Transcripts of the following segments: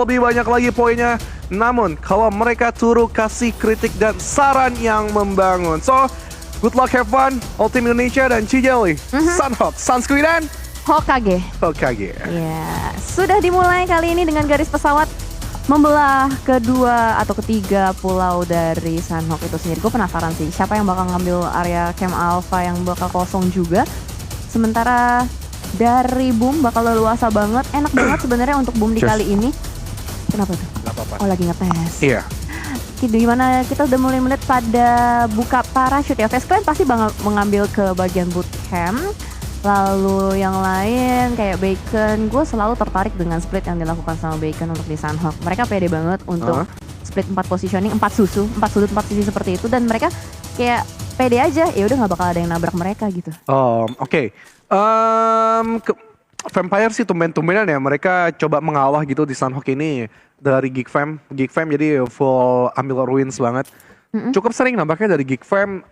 lebih banyak lagi poinnya. Namun kalau mereka turut kasih kritik dan saran yang membangun. So, good luck, have fun, all team Indonesia dan Cijelly, Sunhawk, Sunscreen dan Hokage. Hokage. Ya, sudah dimulai kali ini dengan garis pesawat membelah kedua atau ketiga pulau dari Sunhawk itu sendiri. Gue penasaran sih, siapa yang bakal ngambil area camp Alpha yang bakal kosong juga. Sementara dari Boom bakal leluasa banget, enak banget sebenarnya untuk Boom di kali ini. Kenapa tuh? Gak apa-apa. Oh, lagi ngetes. Iya. Gimana kita udah mulai melihat pada buka parachute ya. Face Clan pasti mengambil ke bagian bootcamp. Lalu yang lain kayak Bacon, gue selalu tertarik dengan split yang dilakukan sama Bacon untuk di Sunhawk. Mereka pede banget untuk split 4 positioning, 4 sudut 4 sisi seperti itu, dan mereka kayak pede aja. Ya udah nggak bakal ada yang nabrak mereka gitu. Oke. Vampire sih tumben-tumbenan ya, mereka coba mengalah gitu di Sunhawk ini dari Geek Fam jadi full ambil ruins banget. Cukup sering nampaknya dari Geek Fam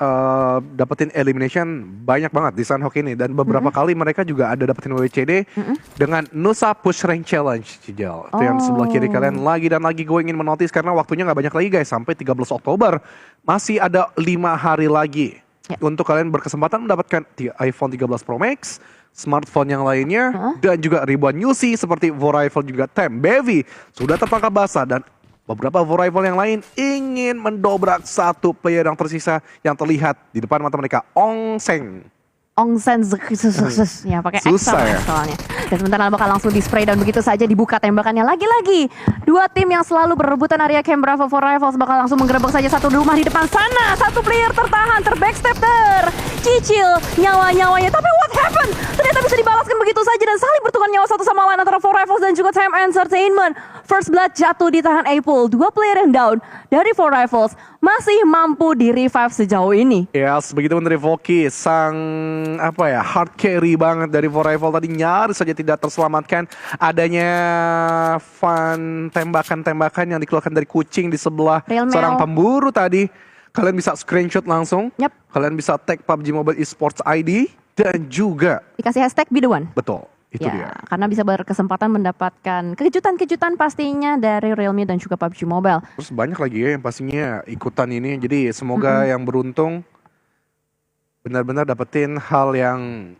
dapetin elimination banyak banget di Sunhawk ini, dan beberapa kali mereka juga ada dapetin WWCD dengan Nusa Push Rank Challenge, Cijal. Itu yang di sebelah kiri kalian lagi dan lagi gue ingin menotis karena waktunya nggak banyak lagi guys, sampai 13 Oktober masih ada 5 hari lagi untuk kalian berkesempatan mendapatkan iPhone 13 Pro Max, smartphone yang lainnya, dan juga ribuan UC seperti Vorival juga Tembevi sudah tertangkap basah, dan beberapa Vorival yang lain ingin mendobrak satu player yang tersisa yang terlihat di depan mata mereka, Ongseng. Ongsen ya pakai Susah Excel ya soalnya. Dan sementara bakal langsung di spray dan begitu saja dibuka tembakannya. Lagi-lagi dua tim yang selalu berebutan area camp Bravo for Rivals bakal langsung menggerebek saja satu rumah di depan sana. Satu player tertahan, terbackstep, tercicil nyawa-nyawanya. Tapi what happened? Ternyata bisa dibalaskan begitu saja dan saling bertukar nyawa satu sama lain antara For Rivals dan juga Time Entertainment. First blood jatuh di tangan Apple. Dua player yang down dari For Rivals masih mampu di revive sejauh ini. Yes, begitu dari Voki, sang hard carry banget dari Vorival tadi nyaris saja tidak terselamatkan. Adanya fun tembakan-tembakan yang dikeluarkan dari kucing di sebelah seorang pemburu tadi. Kalian bisa screenshot langsung. Kalian bisa tag PUBG Mobile Esports ID dan juga dikasih hashtag be the one. Betul. Itu dia. Karena bisa berkesempatan mendapatkan kejutan-kejutan pastinya dari Realme dan juga PUBG Mobile. Terus banyak lagi ya yang pastinya ikutan ini. Jadi semoga yang beruntung benar-benar dapetin hal yang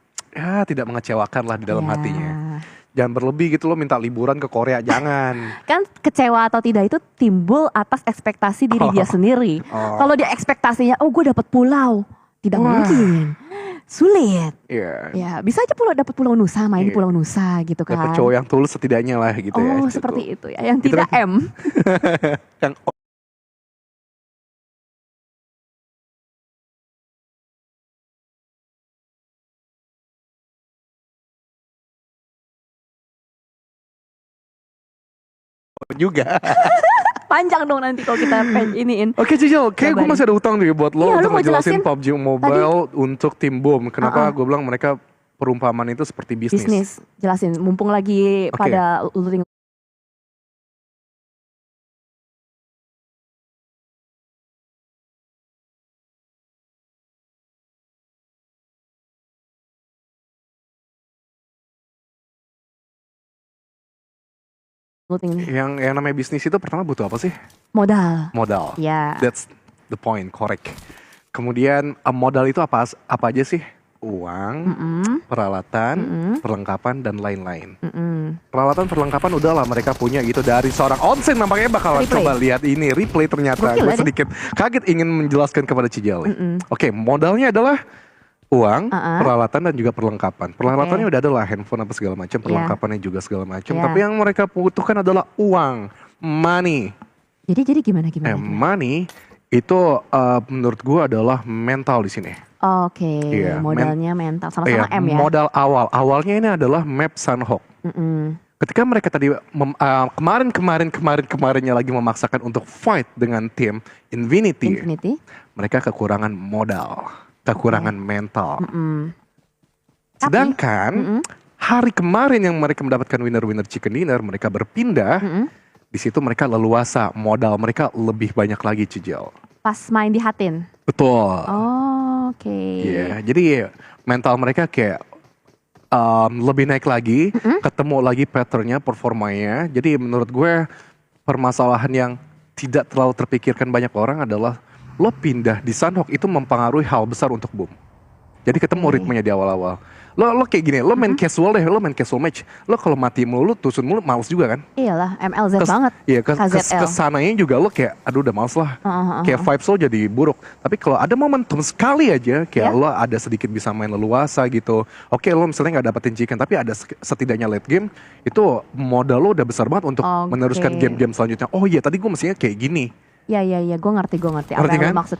tidak mengecewakan lah di dalam hatinya. Jangan berlebih gitu loh, minta liburan ke Korea, jangan. Kan kecewa atau tidak itu timbul atas ekspektasi diri dia sendiri. Kalau dia ekspektasinya, gue dapet pulau, tidak mungkin. Sulit. Ya, bisa aja dapat Pulau Nusa, main di Pulau Nusa gitu kan. Dapat cowok yang tulus setidaknya lah gitu ya. Oh, seperti itu ya, yang gitu tidak kan? M. Yang juga. Panjang dong nanti kalau kita iniin. Oke Cijal, kayak gue masih ada utang nih buat lo untuk ngejelasin PUBG Mobile tadi, untuk tim Boom. Kenapa gue bilang mereka perumpamaan itu seperti bisnis. Jelasin, mumpung lagi pada looting. Yang namanya bisnis itu pertama butuh apa sih? Modal. Ya. That's the point, correct. Kemudian modal itu apa aja sih? Uang, peralatan, perlengkapan, dan lain-lain. Peralatan perlengkapan udahlah mereka punya gitu dari seorang Onsen, nampaknya bakalan coba lihat ini replay ternyata. Gue sedikit kaget ingin menjelaskan kepada Cijal. Oke, modalnya adalah uang, peralatan, dan juga perlengkapan. Peralatannya udah ada lah, handphone apa segala macam, perlengkapannya juga segala macam. Tapi yang mereka butuhkan adalah uang, money. Jadi gimana? Money itu menurut gue adalah mental di sini. Modalnya mental sama-sama M ya. Modal awalnya ini adalah map Sunhawk. Ketika mereka tadi kemarinnya lagi memaksakan untuk fight dengan tim Infinity. Mereka kekurangan modal, kekurangan mental. Sedangkan hari kemarin yang mereka mendapatkan winner chicken dinner, mereka berpindah. Di situ mereka leluasa, modal mereka lebih banyak lagi, Cijal. Pas main di Hatin. Betul. Oke. Jadi mental mereka kayak lebih naik lagi, ketemu lagi patternnya, performanya. Jadi menurut gue permasalahan yang tidak terlalu terpikirkan banyak orang adalah lo pindah di Sunhawk itu mempengaruhi hal besar untuk Boom. Jadi ketemu ritmenya di awal-awal. Lo kayak gini, lo main casual deh, lo main casual match. Lo kalau mati mulu, tusun mulu, males juga kan? Iyalah, MLZ banget. Iya, KZL. kesananya juga lo kayak, aduh udah males lah. Kayak vibes lo jadi buruk. Tapi kalau ada momentum sekali aja, kayak lo ada sedikit bisa main leluasa gitu. Oke, lo misalnya nggak dapetin chicken, tapi ada setidaknya late game, itu modal lo udah besar banget untuk meneruskan game-game selanjutnya. Oh iya, tadi gue mestinya kayak gini. Iya, gue ngerti. Apa Ngerti yang kan? lo maksud.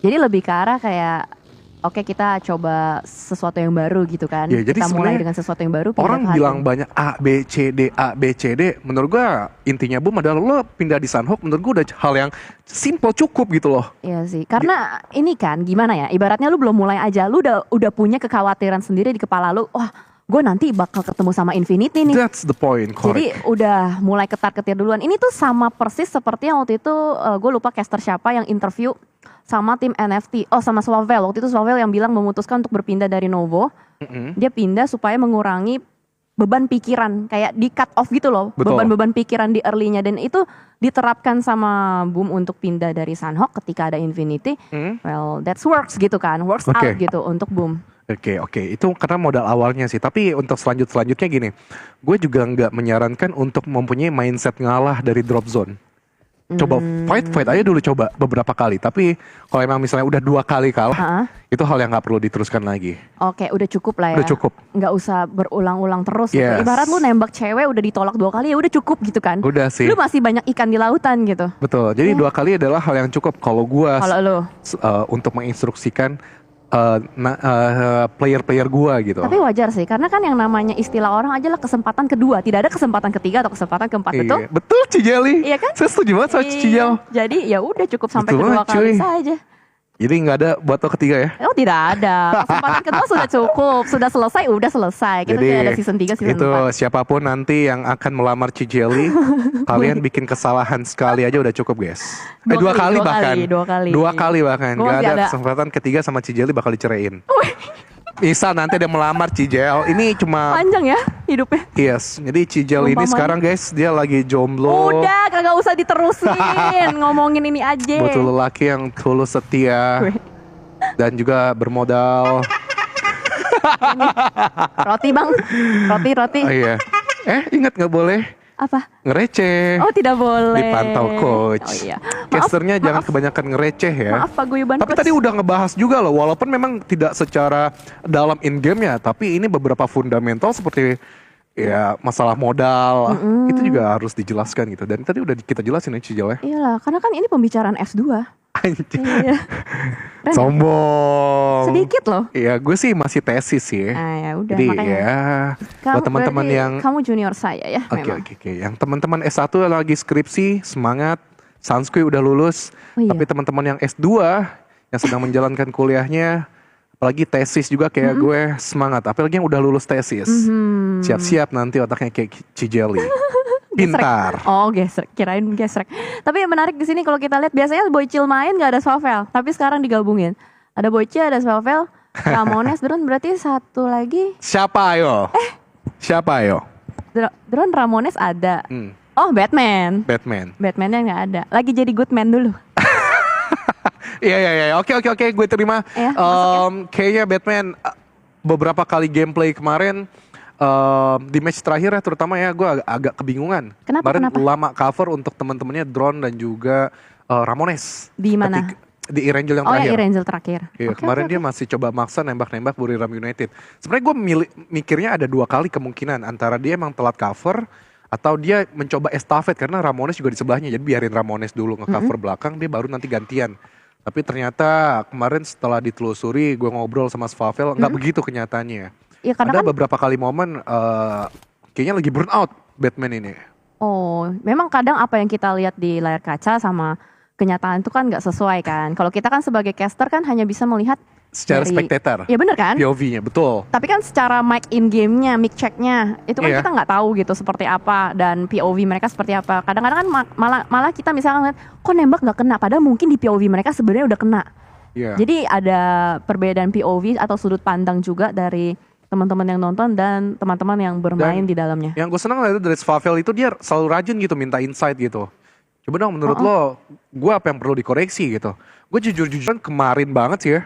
Jadi lebih ke arah kayak, oke kita coba sesuatu yang baru gitu kan. Ya, jadi kita mulai sebenarnya dengan sesuatu yang baru. pindah orang ke bilang Harding. banyak A, B, C, D, A, B, C, D. Menurut gua intinya Boom adalah lo pindah di Sunhawk. Menurut gua udah hal yang simple cukup gitu loh. Iya sih, karena ini kan gimana ya, ibaratnya lu belum mulai aja, lu udah punya kekhawatiran sendiri di kepala lu, wah gue nanti bakal ketemu sama Infinity nih. That's the point, correct. Jadi udah mulai ketar-ketir duluan. Ini tuh sama persis seperti yang waktu itu gue lupa caster siapa yang interview sama tim NFT. Oh sama Swavel, waktu itu Swavel yang bilang memutuskan untuk berpindah dari Novo. Dia pindah supaya mengurangi beban pikiran, kayak di cut off gitu loh. Betul. Beban-beban pikiran di early-nya. Dan itu diterapkan sama Boom untuk pindah dari Sunhawk ketika ada Infinity. Well, that works gitu kan, works out gitu untuk Boom. Oke, itu karena modal awalnya sih. Tapi untuk selanjutnya gini, gue juga nggak menyarankan untuk mempunyai mindset ngalah dari drop zone. Coba fight aja dulu, coba beberapa kali. Tapi kalau emang misalnya udah 2 kali kalah, itu hal yang nggak perlu diteruskan lagi. Oke, udah cukup lah ya. Udah cukup. Nggak usah berulang-ulang terus. Yes. Gitu. Ibarat lu nembak cewek udah ditolak 2 kali, ya udah cukup gitu kan. Udah sih. Lu masih banyak ikan di lautan gitu. Betul. Jadi 2 kali adalah hal yang cukup. Kalau gue untuk menginstruksikan player-player gua gitu. Tapi wajar sih, karena kan yang namanya istilah orang aja lah kesempatan kedua, tidak ada kesempatan ketiga atau kesempatan keempat, betul? Betul, Cijeli. Iya kan? Saya setuju banget sama Cijel. Jadi ya udah cukup sampai Betul kedua banget, kali cuy. saja. Jadi nggak ada buat lo ketiga ya? Oh tidak ada, kesempatan kedua sudah cukup, sudah selesai. Kita tidak ada season 3, season itu 4. siapapun nanti yang akan melamar Cijeli, kalian bikin kesalahan sekali aja udah cukup, guys. Dua Dua kali kali, bahkan. dua kali. 2 kali bahkan. Gua Gak masih ada ada. kesempatan ketiga sama Cijeli bakal diceraiin. Misal nanti ada melamar Cijel, ini cuma Panjang ya hidupnya. yes. Jadi Cijel ini Umpamanya. sekarang guys dia lagi jomblo. Udah, kagak usah diterusin, ngomongin ini aja. Butuh lelaki yang tulus setia Wih. dan juga bermodal. Roti bang, roti. Oh iya. Ingat nggak boleh Apa? ngereceh. Oh tidak boleh. Dipantau coach. Oh iya. Casternya jangan kebanyakan ngereceh ya. Maaf paguyuban Tapi coach. tadi udah ngebahas juga loh, walaupun memang tidak secara dalam in game ya, tapi ini beberapa fundamental seperti ya masalah modal itu juga harus dijelaskan gitu. Dan tadi udah kita jelasin ya Cijel ya. Iyalah, karena kan ini pembicaraan S2. Anjir. Iya. Keren ya? Sombong. Sedikit loh. Iya, gue sih masih tesis sih. Ya udah Jadi makanya. ya buat teman-teman berarti yang kamu junior saya ya memang. Oke. Yang teman-teman S1 lagi skripsi, semangat. Sanskui udah lulus. Oh iya. Tapi teman-teman yang S2 yang sedang menjalankan kuliahnya, apalagi tesis juga kayak gue, semangat. Apalagi yang udah lulus tesis. Siap-siap nanti otaknya kayak Cijeli. Pintar. Oh gesrek, kirain gesrek. Tapi yang menarik di sini kalau kita lihat biasanya Boycil main nggak ada Swavel, tapi sekarang digabungin. Ada Boycil, ada Swavel, Ramones, Drone berarti satu lagi. Siapa ayo? Siapa ayo? Drone Ramones ada. Hmm, Oh Batman. Batman. Batman-nya nggak ada. Lagi jadi good man dulu. Iya. Oke, gue terima. Iya, masuk Kayaknya Batman beberapa kali gameplay kemarin di match terakhir ya, terutama ya gue agak kebingungan. Kemarin Kenapa? lama cover untuk teman-temannya Drone dan juga Ramones. Di mana? Di Erangel yang Oh terakhir. ya Erangel terakhir. Iya, Oke, kemarin oke, dia oke. masih coba maksa nembak-nembak Buriram United. Sebenarnya gue mikirnya ada 2 kali kemungkinan antara dia emang telat cover atau dia mencoba estafet karena Ramones juga di sebelahnya. Jadi biarin Ramones dulu nge-cover belakang, dia baru nanti gantian. Tapi ternyata kemarin setelah ditelusuri, gue ngobrol sama Swavel, nggak begitu kenyataannya. Ya karena Ada kan beberapa kali momen kayaknya lagi burn out Batman ini. oh, memang kadang apa yang kita lihat di layar kaca sama kenyataan itu kan nggak sesuai kan. Kalau kita kan sebagai caster kan hanya bisa melihat Secara dari- spectator, Ya bener kan? POV-nya, betul. Tapi kan secara mic in game-nya, mic check-nya, itu kan Iya. kita nggak tahu gitu seperti apa dan POV mereka seperti apa. Kadang-kadang kan malah kita misalnya ngeliat, kok nembak nggak kena, padahal mungkin di POV mereka sebenarnya udah kena. Iya. Jadi ada perbedaan POV atau sudut pandang juga dari teman-teman yang nonton dan teman-teman yang bermain di dalamnya. Yang gue senang itu dari Svavel itu dia selalu rajin gitu minta insight gitu. Coba dong menurut lo, gue apa yang perlu dikoreksi gitu. Gue jujur-jujuran kemarin banget sih ya.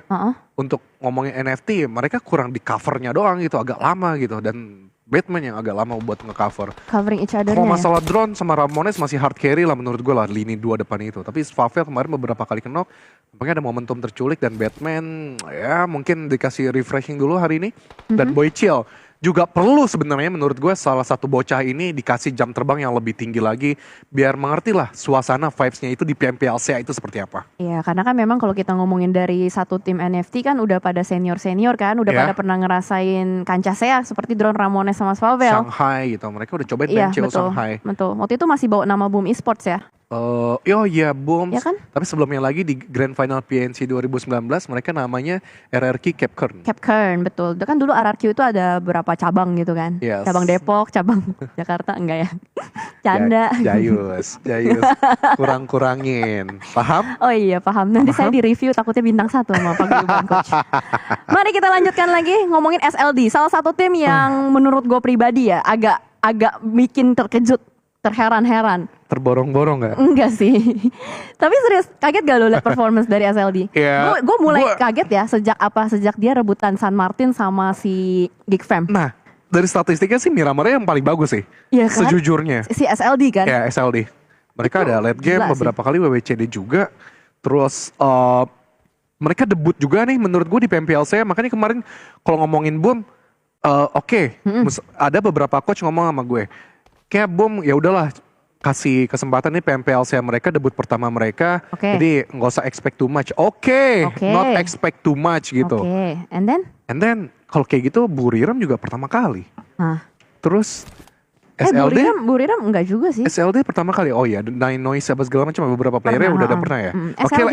Untuk ngomongin NFT, mereka kurang di covernya doang gitu, agak lama gitu. Dan Batman yang agak lama buat nge-cover. Covering each other-nya. Kalau masalah drone sama Ramones masih hard carry lah menurut gue lah, lini 2 depan itu. Tapi Svavel kemarin beberapa kali knock, tampaknya ada momentum terculik dan Batman ya mungkin dikasih refreshing dulu hari ini. Dan Boy Chill juga perlu sebenarnya menurut gue salah satu bocah ini dikasih jam terbang yang lebih tinggi lagi biar mengerti lah suasana vibes-nya itu di PMPLCA itu seperti apa. Iya, karena kan memang kalau kita ngomongin dari satu tim NFT kan udah pada senior-senior kan, udah pada pernah ngerasain kancah sea seperti drone Ramones sama Svavel. Shanghai gitu, mereka udah cobain Benchil Shanghai. Betul, waktu itu masih bawa nama Boom Esports ya. Oh iya Boom. Ya kan? Tapi sebelumnya lagi di Grand Final PNC 2019 mereka namanya RRQ Capkern. Capkern, betul. Kan dulu RRQ itu ada berapa cabang gitu kan. Yes. Cabang Depok, cabang Jakarta, enggak ya. Canda. Jayus. Kurang-kurangin. Paham? Oh iya paham. Nanti saya di review takutnya bintang 1 sama Pak Guyuban Coach. Mari kita lanjutkan lagi ngomongin SLD. Salah satu tim yang menurut gue pribadi ya agak bikin terkejut, terheran-heran. Terborong-borong gak? Enggak sih. Tapi serius, kaget gak lo liat performance dari SLD? Yeah. Gue mulai kaget ya sejak dia rebutan San Martin sama si Geek Fam. Nah, dari statistiknya sih Miramar yang paling bagus sih. Iya kan? Sejujurnya. Si SLD kan? Ya, SLD. Mereka itu ada late game beberapa kali WWCD juga. Terus mereka debut juga nih menurut gue di PMPLC. Makanya kemarin kalau ngomongin Boom, ada beberapa coach ngomong sama gue. Kayak Boom ya udahlah kasih kesempatan nih PMPLC mereka debut pertama mereka. Jadi nggak usah expect too much. Not expect too much gitu. And then kalau kayak gitu Buriram juga pertama kali. Terus SLD Buriram enggak juga sih. SLD pertama kali. Oh ya, Nine Noise apa segala macam beberapa playernya udah pernah ya.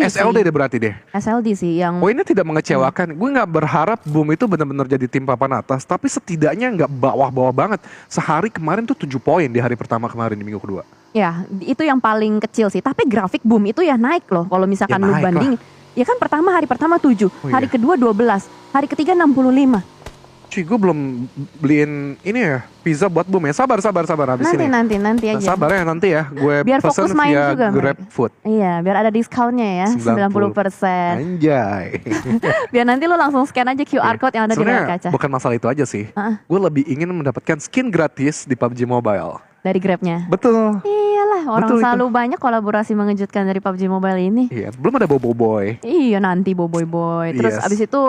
SLD deh berarti deh. SLD sih yang Poinnya tidak mengecewakan. Gue nggak berharap Boom itu benar-benar jadi tim papan atas, tapi setidaknya nggak bawah-bawah banget. Sehari kemarin tuh 7 poin di hari pertama kemarin di minggu kedua. Ya, itu yang paling kecil sih. Tapi grafik Boom itu ya naik loh. Kalau misalkan lu banding, ya kan hari pertama 7, hari kedua 12, hari ketiga 65. Cuy, gue belum beliin ini ya pizza buat Boom ya. Sabar habis ini. Nanti aja. Sabar ya nanti ya. Gue biar pesen fokus main via juga, Grab Food. Iya, biar ada diskonnya ya 90%. Anjay. Biar nanti lo langsung scan aja QR code yang ada di layar kaca. Bukan masalah itu aja sih. Gue lebih ingin mendapatkan skin gratis di PUBG Mobile. Dari Grabnya. Betul. Iyalah, orang selalu banyak kolaborasi mengejutkan dari PUBG Mobile ini. Iya, belum ada Bobo Boy. Iya, nanti Boboiboy Boy. Terus abis itu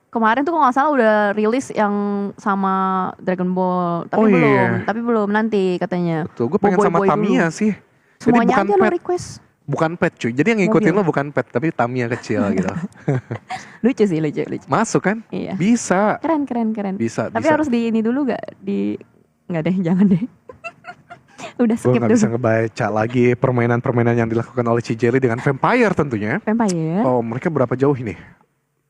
kemarin tuh kalau nggak salah udah rilis yang sama Dragon Ball, tapi belum nanti katanya. Betul, gue pengen sama Tamiya sih. Semuanya aja lo request. Bukan pet cuy, jadi yang ngikutin lo bukan pet tapi Tamiya kecil gitu. Lucu sih, lucu. Masuk kan? Iya. Bisa. Keren. Bisa. Tapi harus di ini dulu nggak deh, jangan deh. Udah skip dulu. Gue gak bisa ngebaca lagi permainan-permainan yang dilakukan oleh Cijelly dengan Vampire tentunya. Vampire. Oh, mereka berapa jauh ini?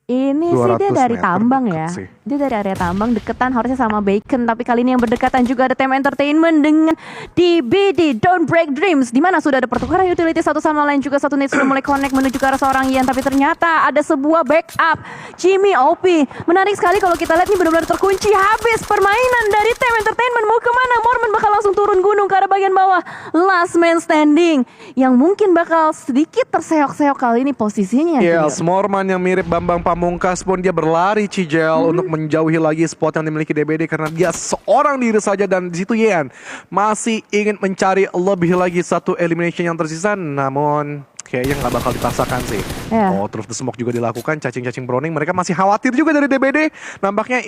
Ini sih dia dari tambang ya. Dia dari area tambang, deketan harusnya sama Bacon. Tapi kali ini yang berdekatan juga ada Tem Entertainment dengan DBD, Don't Break Dreams. Dimana sudah ada pertukaran utility satu sama lain. Juga satu net sudah mulai connect menuju ke arah seorang Ian. Tapi ternyata ada sebuah backup Jimmy OP. Menarik sekali kalau kita lihat nih benar-benar terkunci. Habis permainan dari Tem Entertainment. Mau kemana? Mormon bakal langsung turun gunung ke arah bagian bawah. Last man standing. Yang mungkin bakal sedikit terseok-seok kali ini posisinya. Yes, Mormon yang mirip Bambang Pamungkas pun dia berlari Cijel untuk menjauhi lagi spot yang dimiliki DBD karena dia seorang diri saja dan di situ Yean masih ingin mencari lebih lagi satu elimination yang tersisa, namun kayaknya nggak bakal dipaksakan sih. Oh, terus the smoke juga dilakukan, cacing-cacing browning. Mereka masih khawatir juga dari DBD. Nampaknya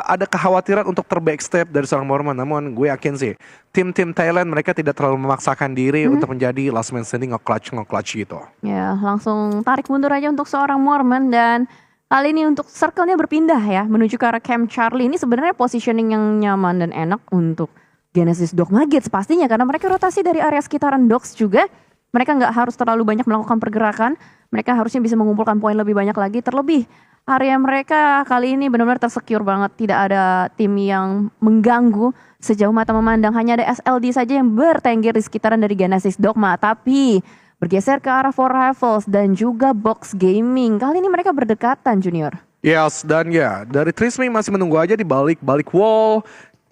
ada kekhawatiran untuk terbackstep dari seorang Mormon. Namun gue yakin sih tim-tim Thailand mereka tidak terlalu memaksakan diri untuk menjadi last man standing nge-clutch gitu. Ya, langsung tarik mundur aja untuk seorang Mormon dan kali ini untuk circle-nya berpindah ya menuju ke arah Camp Charlie. Ini sebenarnya positioning yang nyaman dan enak untuk Genesis Dogma Gates pastinya karena mereka rotasi dari area sekitaran Dogs juga. Mereka nggak harus terlalu banyak melakukan pergerakan. Mereka harusnya bisa mengumpulkan poin lebih banyak lagi. Terlebih area mereka kali ini benar-benar tersecure banget. Tidak ada tim yang mengganggu sejauh mata memandang. Hanya ada SLD saja yang bertengger di sekitaran dari Genesis Dogma. Tapi bergeser ke arah Four Rifles dan juga Box Gaming. Kali ini mereka berdekatan, Junior. Yes, dan ya dari Trismi masih menunggu aja di balik wall.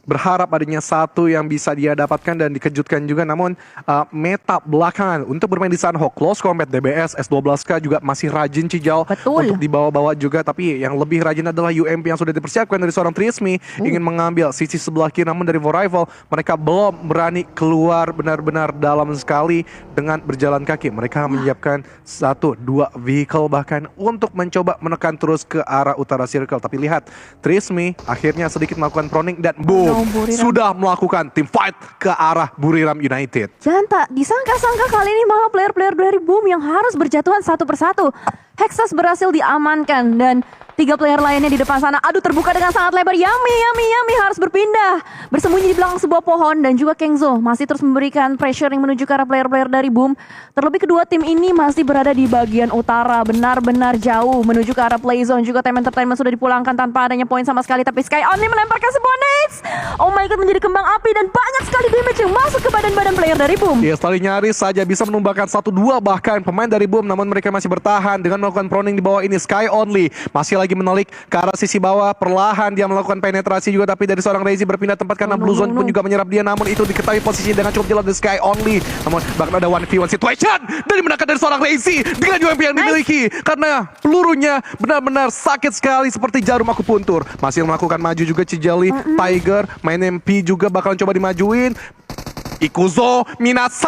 Berharap adanya satu yang bisa dia dapatkan dan dikejutkan juga. Namun meta belakangan untuk bermain di Sanhok, Close Combat, DBS, S12K juga masih rajin Cijal Betul. untuk dibawa-bawa juga. Tapi yang lebih rajin adalah UMP yang sudah dipersiapkan dari seorang Trismi. Ingin mengambil sisi sebelah kiri, namun dari Rival mereka belum berani keluar benar-benar dalam sekali dengan berjalan kaki. Mereka menyiapkan 1-2 vehicle bahkan untuk mencoba menekan terus ke arah utara circle. Tapi lihat, Trismi akhirnya sedikit melakukan proning dan boom, Buriram sudah melakukan team fight ke arah Buriram United. Dan tak disangka-sangka kali ini malah player-player dari Boom yang harus berjatuhan satu persatu. Hexas berhasil diamankan dan 3 player lainnya di depan sana. Aduh, terbuka dengan sangat lebar. Yami harus berpindah. Bersembunyi di belakang sebuah pohon. Dan juga Kengzo masih terus memberikan pressure yang menuju ke arah player-player dari Boom. Terlebih kedua tim ini masih berada di bagian utara. Benar-benar jauh menuju ke arah play zone. Juga Time Entertainment sudah dipulangkan tanpa adanya poin sama sekali. Tapi Sky Only melemparkan sebuah nades. Oh my god, menjadi kembang api. Dan banyak sekali damage yang masuk ke badan-badan player dari Boom. Ya, sekali nyaris saja bisa menumbangkan 1-2 bahkan pemain dari Boom. Namun mereka masih bertahan dengan melakukan proning di bawah ini. Sky Only masih lagi menelik ke arah sisi bawah. Perlahan dia melakukan penetrasi juga. Tapi dari seorang Rezi berpindah tempat karena Blue Zone pun juga menyerap dia. Namun itu diketahui posisinya dengan cukup jelas dari Sky Only. Namun bahkan ada 1v1 situation dan dimenangkan dari seorang Rezi dengan UMP yang dimiliki. Karena pelurunya benar-benar sakit sekali seperti jarum akupuntur. Masih melakukan maju juga Cijali. Tiger, main MP juga bakalan coba dimajuin. Ikuzo Minasan,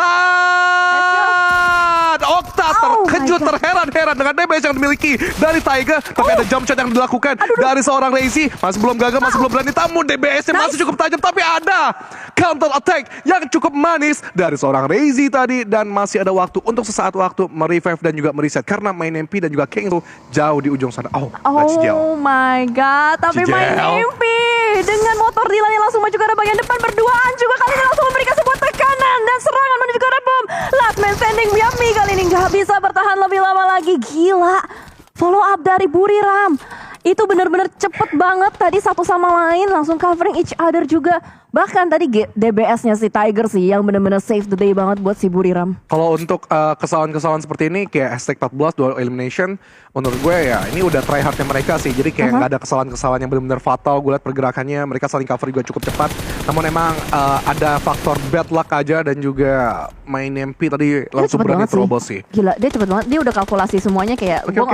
Okta terkejut, terheran-heran dengan damage yang dimiliki dari Tiger. Tapi ada jump shot yang dilakukan dari seorang Rezi. Masih belum gagal, masih belum berani. Namun DBS-nya masih cukup tajam. Tapi ada counter attack yang cukup manis dari seorang Rezi tadi. Dan masih ada waktu untuk sesaat waktu merevive dan juga mereset. Karena main MP dan juga King itu jauh di ujung sana. Oh my god, tapi main MP dengan motor Dilan yang langsung maju ke arah bagian depan. Berduaan juga kali ini langsung memberikan sebuah tekanan dan serangan menuju ke arah Boom. Last man standing, Yami kali ini nggak bisa bertahan lebih lama lagi. Gila, follow up dari Buriram itu benar-benar cepet banget. Tadi satu sama lain langsung covering each other juga. Bahkan tadi DBS-nya si Tiger sih yang benar-benar save the day banget buat si Buriram. Kalau untuk kesalahan-kesalahan seperti ini kayak hashtag 14 dual elimination, menurut gue ya ini udah try hardnya mereka sih. Jadi kayak nggak ada kesalahan-kesalahan yang benar-benar fatal. Gue liat pergerakannya mereka saling cover juga cukup cepat. Namun emang ada faktor bad luck aja dan juga main MP tadi langsung berani terobos sih. Gila, dia cepet banget. Dia udah kalkulasi semuanya kayak gue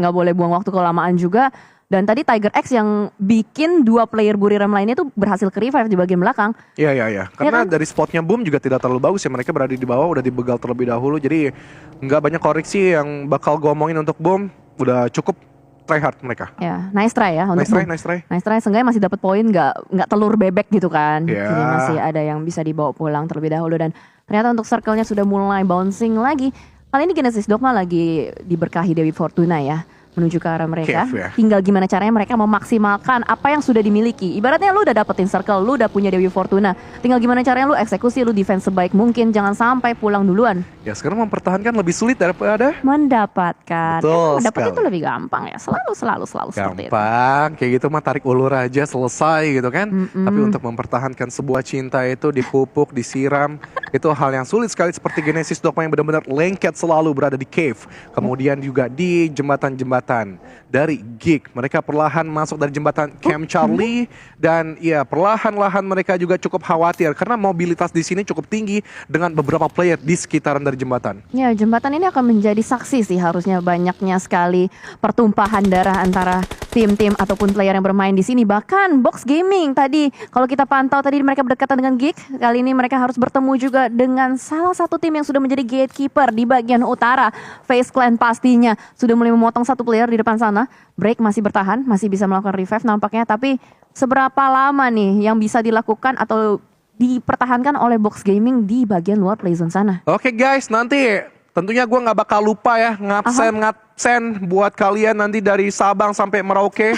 nggak boleh buang waktu kelamaan juga. Dan tadi Tiger X yang bikin 2 player Buriram lainnya tuh berhasil ke revive di bagian belakang. Iya. Karena dari spotnya Boom juga tidak terlalu bagus ya. Mereka berada di bawah, udah dibegal terlebih dahulu. Jadi nggak banyak koreksi yang bakal gue omongin untuk Boom. Udah cukup try hard mereka. Ya, nice try ya. Untuk nice try. Nice try, seenggaknya masih dapat poin, nggak telur bebek gitu kan. Yeah. Jadi masih ada yang bisa dibawa pulang terlebih dahulu. Dan ternyata untuk circle-nya sudah mulai bouncing lagi. Kali ini Genesis Dogma lagi diberkahi Dewi Fortuna ya. Menuju ke arah mereka. Tinggal gimana caranya mereka memaksimalkan apa yang sudah dimiliki. Ibaratnya lu udah dapetin circle, lu udah punya Dewi Fortuna. Tinggal gimana caranya lu eksekusi, lu defense sebaik mungkin. Jangan sampai pulang duluan. Ya sekarang mempertahankan lebih sulit daripada mendapatkan. Betul mendapat itu lebih gampang ya. Selalu seperti itu. Gampang, kayak gitu mah tarik ulur aja selesai gitu kan. Tapi untuk mempertahankan sebuah cinta itu dipupuk, disiram, itu hal yang sulit sekali. Seperti Genesis Dogma yang benar-benar lengket selalu berada di cave. Kemudian juga di jembatan-jembatan dari Geek. Mereka perlahan masuk dari jembatan Camp Charlie. Dan ya perlahan-lahan mereka juga cukup khawatir. Karena mobilitas di sini cukup tinggi dengan beberapa player di sekitaran dari jembatan. Ya, jembatan ini akan menjadi saksi sih harusnya banyaknya sekali pertumpahan darah antara tim-tim ataupun player yang bermain di sini. Bahkan Box Gaming tadi, kalau kita pantau tadi mereka berdekatan dengan Geek. Kali ini mereka harus bertemu juga dengan salah satu tim yang sudah menjadi gatekeeper di bagian utara. Face Clan pastinya sudah mulai memotong satu player di depan sana. Break masih bertahan, masih bisa melakukan revive nampaknya. Tapi seberapa lama nih yang bisa dilakukan atau dipertahankan oleh Box Gaming di bagian luar playzone sana? Oke guys, nanti tentunya gue nggak bakal lupa ya ngabsen buat kalian nanti dari Sabang sampai Merauke.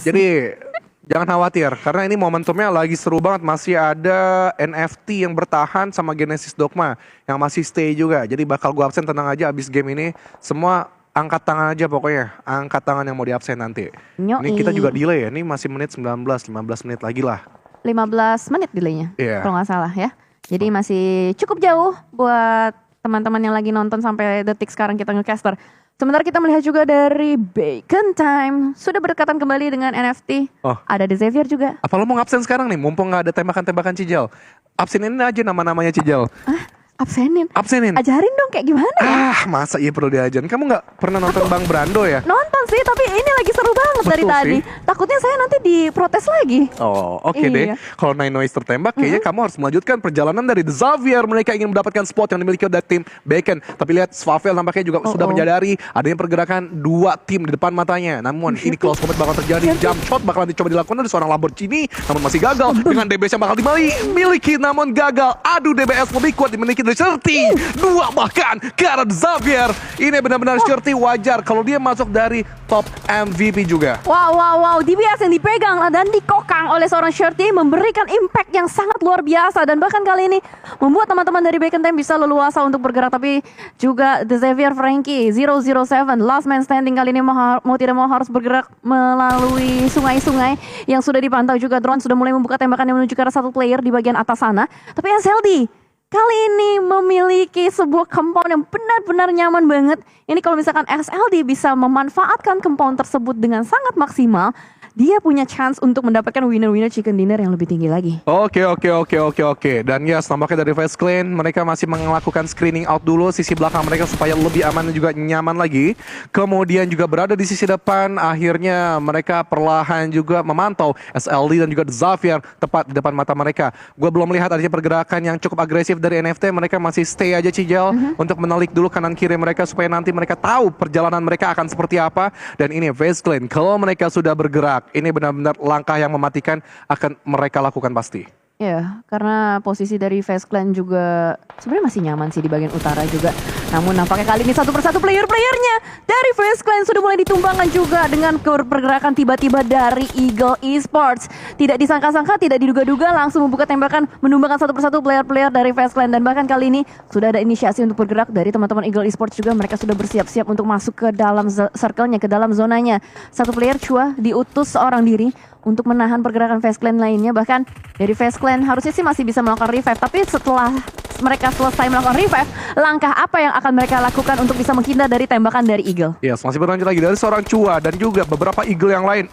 Jadi jangan khawatir karena ini momentumnya lagi seru banget. Masih ada NFT yang bertahan sama Genesis Dogma yang masih stay juga. Jadi bakal gue absen, tenang aja, abis game ini semua angkat tangan aja pokoknya. Angkat tangan yang mau diabsen nanti. Ini kita juga delay ya. Ini masih menit 15 menit lagi lah. 15 menit delaynya kalau nggak salah ya. Jadi masih cukup jauh buat teman-teman yang lagi nonton sampai detik sekarang kita ngecaster. Sementara kita melihat juga dari Bacon Time sudah berdekatan kembali dengan NFT. Oh. Ada The Xavier juga. Apa lo mau ngabsen sekarang nih? Mumpung gak ada tembakan-tembakan Cijal. Absenin aja nama-namanya Cijal. Absenin. Absenin. Ajarin dong kayak gimana ya? Masa iya perlu diajarin? Kamu gak pernah nonton Bang Brando ya? Nonton sih, tapi ini lagi seru banget dari Betul tadi. sih. Takutnya saya nanti diprotes lagi. Oh, oke Iya. deh. Kalau Nine Noise tertembak, kayaknya kamu harus melanjutkan perjalanan dari The Xavier. Mereka ingin mendapatkan spot yang dimiliki oleh tim Bacon. Tapi lihat, Swavel nampaknya juga sudah menyadari adanya pergerakan dua tim di depan matanya. Namun ini close combat bakal terjadi. Jump shot bakalan dicoba dilakukan oleh seorang Lamborghini, namun masih gagal. Dengan DBS yang bakal dimiliki, namun gagal. Aduh, DBS lebih kuat dimiliki dari Shirty. Dua bahkan ke arah The Xavier. Ini benar-benar Shirty wajar kalau dia masuk dari top MVP juga. Wow. DBS yang dipegang dan dikokang oleh seorang Shirty memberikan impact yang sangat luar biasa. Dan bahkan kali ini membuat teman-teman dari Bacon Time bisa leluasa untuk bergerak. Tapi juga The Xavier Frankie 007 last man standing kali ini mau tidak mau harus bergerak melalui sungai-sungai yang sudah dipantau. Juga drone sudah mulai membuka tembakan yang menuju ke arah satu player di bagian atas sana. Tapi SLD kali ini memiliki sebuah compound yang benar-benar nyaman banget. Ini kalau misalkan SLD bisa memanfaatkan compound tersebut dengan sangat maksimal, dia punya chance untuk mendapatkan winner-winner chicken dinner yang lebih tinggi lagi. Oke. Dan ya, nampaknya dari Face Clan mereka masih melakukan screening out dulu sisi belakang mereka supaya lebih aman dan juga nyaman lagi. Kemudian juga berada di sisi depan, akhirnya mereka perlahan juga memantau SLD dan juga The Xavier tepat di depan mata mereka. Gue belum melihat adanya pergerakan yang cukup agresif dari NFT. Mereka masih stay aja Cijal untuk menelik dulu kanan kiri mereka supaya nanti mereka tahu perjalanan mereka akan seperti apa. Dan ini Face Clan, kalau mereka sudah bergerak, ini benar-benar langkah yang mematikan akan mereka lakukan pasti. Ya, karena posisi dari Face Clan juga sebenarnya masih nyaman sih di bagian utara juga. Namun nampaknya kali ini satu persatu player-playernya dari Face Clan sudah mulai ditumbangkan juga dengan pergerakan tiba-tiba dari Eagle Esports. Tidak disangka-sangka, tidak diduga-duga, langsung membuka tembakan, menumbangkan satu persatu player-player dari Face Clan. Dan bahkan kali ini sudah ada inisiasi untuk bergerak dari teman-teman Eagle Esports juga. Mereka sudah bersiap-siap untuk masuk ke dalam circle-nya, ke dalam zonanya. Satu player Chua diutus seorang diri untuk menahan pergerakan Face Clan lainnya. Bahkan dari Face Clan harusnya sih masih bisa melakukan revive. Tapi setelah mereka selesai melakukan revive, langkah apa yang akan mereka lakukan untuk bisa menghindar dari tembakan dari Eagle? Yes, masih berlanjut lagi dari seorang Chua dan juga beberapa Eagle yang lain.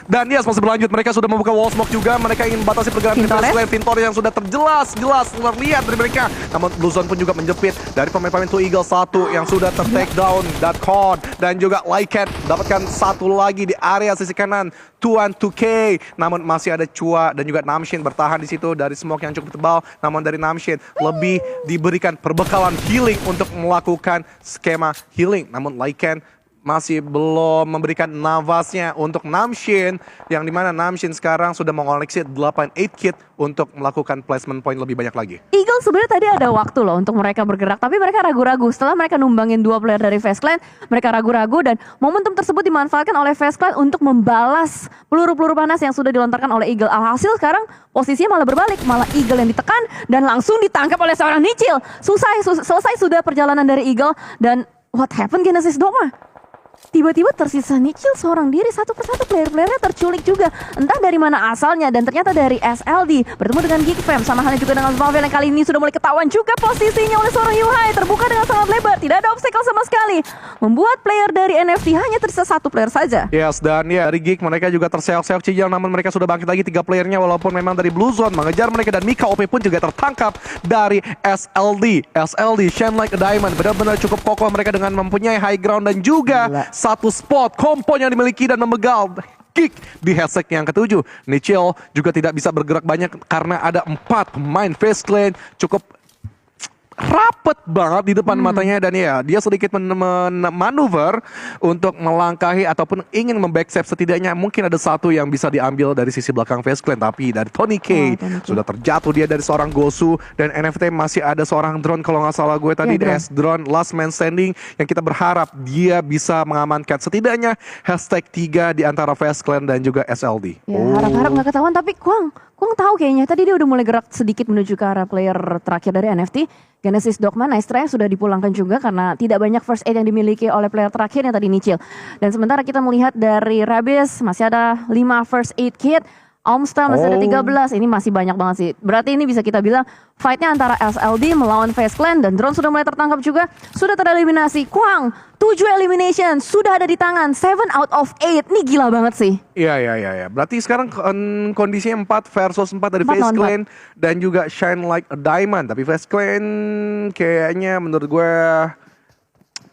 Dan yes, masih berlanjut. Mereka sudah membuka wall smoke juga. Mereka ingin membatasi pergerakan dari Tintor yang sudah terjelas terlihat dari mereka. Namun Blue Zone pun juga menjepit dari pemain-pemain Two Eagle satu yang sudah ter-take down. Datcon dan juga Lycat dapatkan satu lagi di area sisi kanan. 2K. Namun masih ada Chua dan juga Namshin bertahan di situ dari smoke yang cukup tebal. Namun dari Namshin lebih diberikan perbekalan healing untuk melakukan skema healing. Namun Lycan masih belum memberikan nafasnya untuk Namshin, yang dimana Namshin sekarang sudah mengoleksi 8 kit untuk melakukan placement point lebih banyak lagi. Eagle sebenarnya tadi ada waktu loh untuk mereka bergerak, tapi mereka ragu-ragu. Setelah mereka numbangin dua player dari Face Clan, mereka ragu-ragu dan momentum tersebut dimanfaatkan oleh Face Clan untuk membalas peluru-peluru panas yang sudah dilontarkan oleh Eagle. Alhasil sekarang posisinya malah berbalik, malah Eagle yang ditekan dan langsung ditangkap oleh seorang Nichil. Selesai sudah perjalanan dari Eagle dan what happened Genesis Dogma? Tiba-tiba tersisa Nichil seorang diri, satu persatu player-playernya terculik juga. Entah dari mana asalnya dan ternyata dari SLD. Bertemu dengan Geekfam, sama halnya juga dengan Swavel yang kali ini sudah mulai ketahuan juga posisinya oleh seorang Yuhai. Terbuka dengan sangat lebar, tidak ada obstacle sama sekali. Membuat player dari NFT hanya tersisa satu player saja. Yes, dan ya dari Geek mereka juga terseok-seok Cijal, namun mereka sudah bangkit lagi 3 playernya walaupun memang dari Blue Zone mengejar mereka. Dan Mika OP pun juga tertangkap dari SLD. Shine Like a Diamond, benar-benar cukup kokoh mereka dengan mempunyai high ground dan juga satu spot kompon yang dimiliki dan memegal Geek di headset yang ke-7. Nichil juga tidak bisa bergerak banyak karena ada 4 pemain Face Clan cukup rapet banget di depan matanya. Dan ya, dia sedikit manuver untuk melangkahi ataupun ingin membackstep. Setidaknya mungkin ada satu yang bisa diambil dari sisi belakang Face Clan, tapi dari Tony K sudah terjatuh dia dari seorang Gosu. Dan NFT masih ada seorang drone kalau nggak salah gue tadi, drone last man standing, yang kita berharap dia bisa mengamankan setidaknya hashtag 3 di antara Face Clan dan juga SLD. Ya, harap-harap nggak ketahuan, tapi Kuang tahu kayaknya tadi dia udah mulai gerak sedikit menuju ke arah player terakhir dari NFT. Genesis Dogma, Nice Try sudah dipulangkan juga karena tidak banyak first aid yang dimiliki oleh player terakhirnya tadi Nichil. Dan sementara kita melihat dari Rabis masih ada 5 first aid kit. Omstar masih ada Oh. 13. Ini masih banyak banget sih. Berarti ini bisa kita bilang fightnya antara SLD melawan FaZe Clan, dan drone sudah mulai tertangkap juga. Sudah tereliminasi. Kwang, 7 elimination sudah ada di tangan. 7 out of 8. Ini gila banget sih. Iya. Berarti sekarang kondisinya 4 versus 4 dari 4 FaZe lawan Clan dan juga Shine Like a Diamond. Tapi FaZe Clan kayaknya menurut gue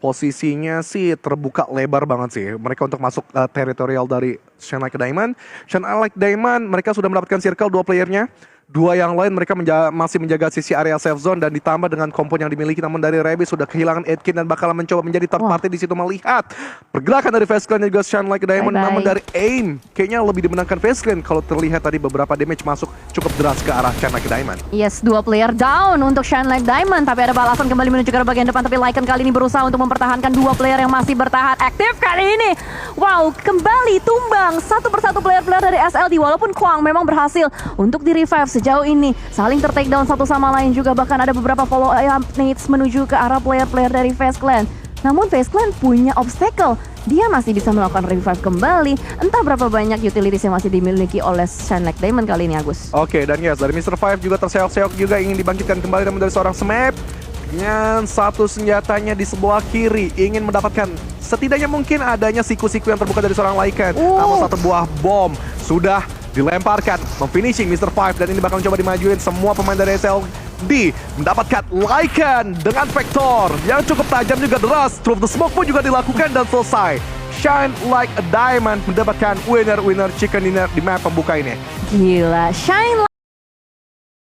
posisinya sih terbuka lebar banget sih. Mereka untuk masuk teritorial dari Shine Like a Diamond. Shine Like Diamond mereka sudah mendapatkan circle 2 playernya. 2 yang lain mereka masih menjaga sisi area safe zone, dan ditambah dengan kompon yang dimiliki, namun dari Rebis sudah kehilangan Edkin dan bakal mencoba menjadi third party di situ melihat pergerakan dari FaZe Clan dan juga Shine Like a Diamond. Bye-bye. Namun dari aim kayaknya lebih dimenangkan FaZe Clan kalau terlihat tadi beberapa damage masuk cukup deras ke arah Shine Like a Diamond. Yes, 2 player down untuk Shine Like Diamond. Tapi ada balasan kembali menuju ke bagian depan. Tapi Lycan kali ini berusaha untuk mempertahankan 2 player yang masih bertahan aktif kali ini. Wow, kembali tumbang satu persatu player-player dari SLD. Walaupun Kwang memang berhasil untuk di-revive sejauh ini. Saling ter-takedown satu sama lain juga. Bahkan ada beberapa follow-up nades menuju ke arah player-player dari FaZe Clan. Namun FaZe Clan punya obstacle. Dia masih bisa melakukan revive kembali. Entah berapa banyak utilities yang masih dimiliki oleh Shine Like Diamond kali ini, Agus. Oke, dan yes, dari Mr. Five juga terseok-seok juga ingin dibangkitkan kembali, namun dari seorang Smap dengan satu senjatanya di sebelah kiri ingin mendapatkan setidaknya mungkin adanya siku-siku yang terbuka dari seorang Lycan. Namun satu buah bom sudah dilemparkan memfinishing Mr. Five, dan ini bakal mencoba dimajuin semua pemain dari SLD mendapatkan Lycan dengan vektor yang cukup tajam juga deras. Through the smoke pun juga dilakukan dan selesai. Shine Like a Diamond mendapatkan winner chicken dinner di map pembuka ini. Gila, Shine